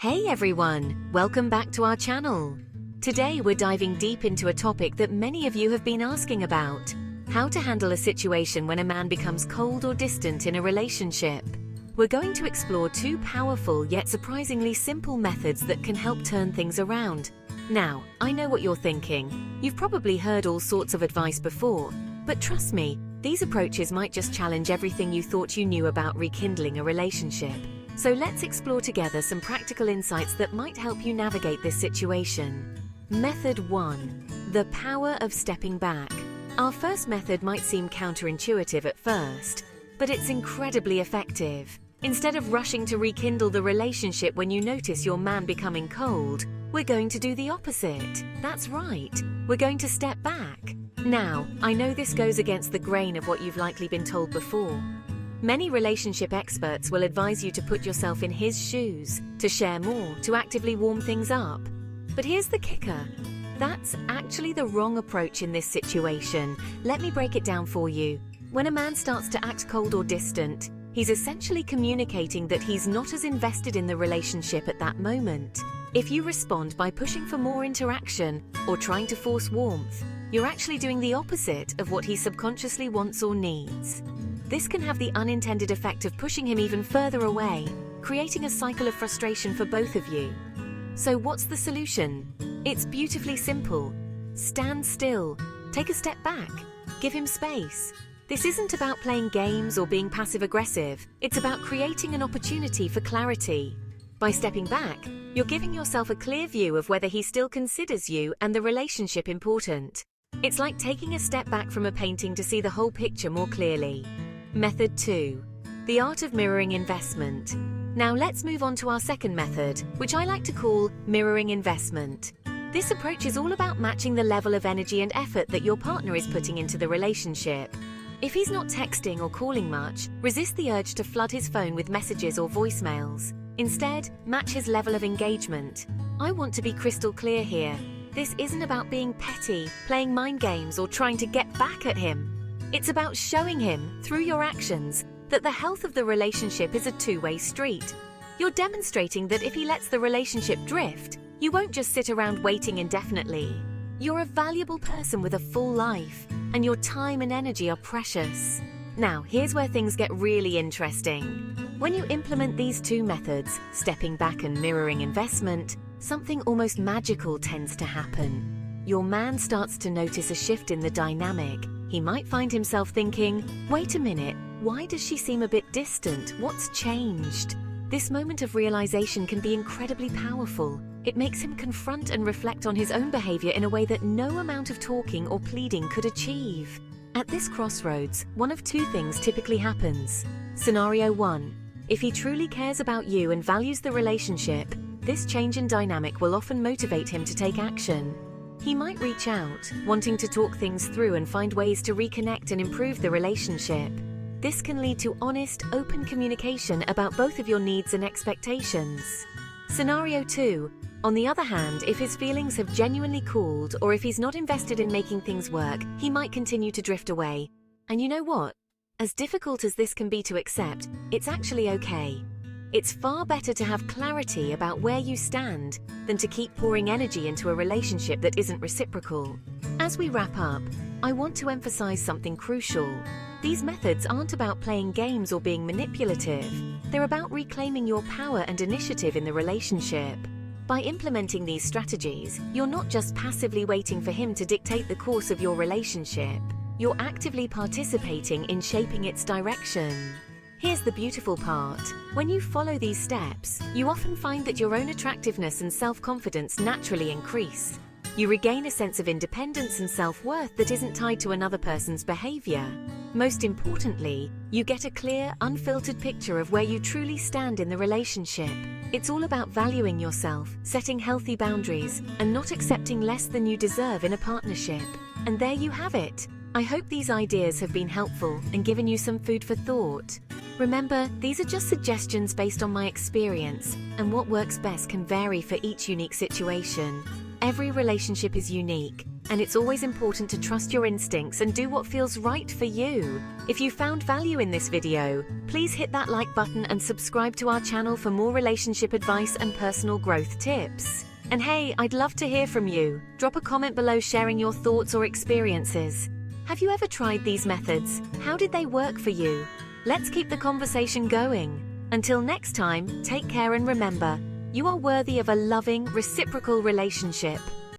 Hey everyone, welcome back to our channel. Today we're diving deep into a topic that many of you have been asking about: how to handle a situation when a man becomes cold or distant in a relationship. We're going to explore two powerful yet surprisingly simple methods that can help turn things around. Now, I know what you're thinking. You've probably heard all sorts of advice before, but trust me, these approaches might just challenge everything you thought you knew about rekindling a relationship. So let's explore together some practical insights that might help you navigate this situation. Method 1. The power of stepping back. Our first method might seem counterintuitive at first, but it's incredibly effective. Instead of rushing to rekindle the relationship when you notice your man becoming cold, we're going to do the opposite. That's right, we're going to step back. Now, I know this goes against the grain of what you've likely been told before. Many relationship experts will advise you to put yourself in his shoes, to share more, to actively warm things up. But here's the kicker. That's actually the wrong approach in this situation. Let me break it down for you. When a man starts to act cold or distant, he's essentially communicating that he's not as invested in the relationship at that moment. If you respond by pushing for more interaction or trying to force warmth, you're actually doing the opposite of what he subconsciously wants or needs. This can have the unintended effect of pushing him even further away, creating a cycle of frustration for both of you. So what's the solution? It's beautifully simple. Stand still, take a step back, give him space. This isn't about playing games or being passive-aggressive. It's about creating an opportunity for clarity. By stepping back, you're giving yourself a clear view of whether he still considers you and the relationship important. It's like taking a step back from a painting to see the whole picture more clearly. Method 2. The art of mirroring investment. Now let's move on to our second method, which I like to call mirroring investment. This approach is all about matching the level of energy and effort that your partner is putting into the relationship. If he's not texting or calling much, resist the urge to flood his phone with messages or voicemails. Instead, match his level of engagement. I want to be crystal clear here. This isn't about being petty, playing mind games, or trying to get back at him. It's about showing him, through your actions, that the health of the relationship is a two-way street. You're demonstrating that if he lets the relationship drift, you won't just sit around waiting indefinitely. You're a valuable person with a full life, and your time and energy are precious. Now, here's where things get really interesting. When you implement these two methods, stepping back and mirroring investment, something almost magical tends to happen. Your man starts to notice a shift in the dynamic. He might find himself thinking, wait a minute, why does she seem a bit distant? What's changed? This moment of realization can be incredibly powerful. It makes him confront and reflect on his own behavior in a way that no amount of talking or pleading could achieve. At this crossroads, one of two things typically happens. Scenario 1. If he truly cares about you and values the relationship, this change in dynamic will often motivate him to take action. He might reach out, wanting to talk things through and find ways to reconnect and improve the relationship. This can lead to honest, open communication about both of your needs and expectations. Scenario 2. On the other hand, if his feelings have genuinely cooled or if he's not invested in making things work, he might continue to drift away. And you know what? As difficult as this can be to accept, it's actually okay. It's far better to have clarity about where you stand than to keep pouring energy into a relationship that isn't reciprocal. As we wrap up, I want to emphasize something crucial. These methods aren't about playing games or being manipulative. They're about reclaiming your power and initiative in the relationship. By implementing these strategies, you're not just passively waiting for him to dictate the course of your relationship. You're actively participating in shaping its direction. Here's the beautiful part. When you follow these steps, you often find that your own attractiveness and self-confidence naturally increase. You regain a sense of independence and self-worth that isn't tied to another person's behavior. Most importantly, you get a clear, unfiltered picture of where you truly stand in the relationship. It's all about valuing yourself, setting healthy boundaries, and not accepting less than you deserve in a partnership. And there you have it. I hope these ideas have been helpful and given you some food for thought. Remember, these are just suggestions based on my experience, and what works best can vary for each unique situation. Every relationship is unique, And it's always important to trust your instincts and do what feels right for you. If you found value in this video, please hit that like button and subscribe to our channel for more relationship advice and personal growth tips. And hey, I'd love to hear from you. Drop a comment below sharing your thoughts or experiences. Have you ever tried these methods? How did they work for you? Let's keep the conversation going. Until next time, take care and remember, you are worthy of a loving, reciprocal relationship.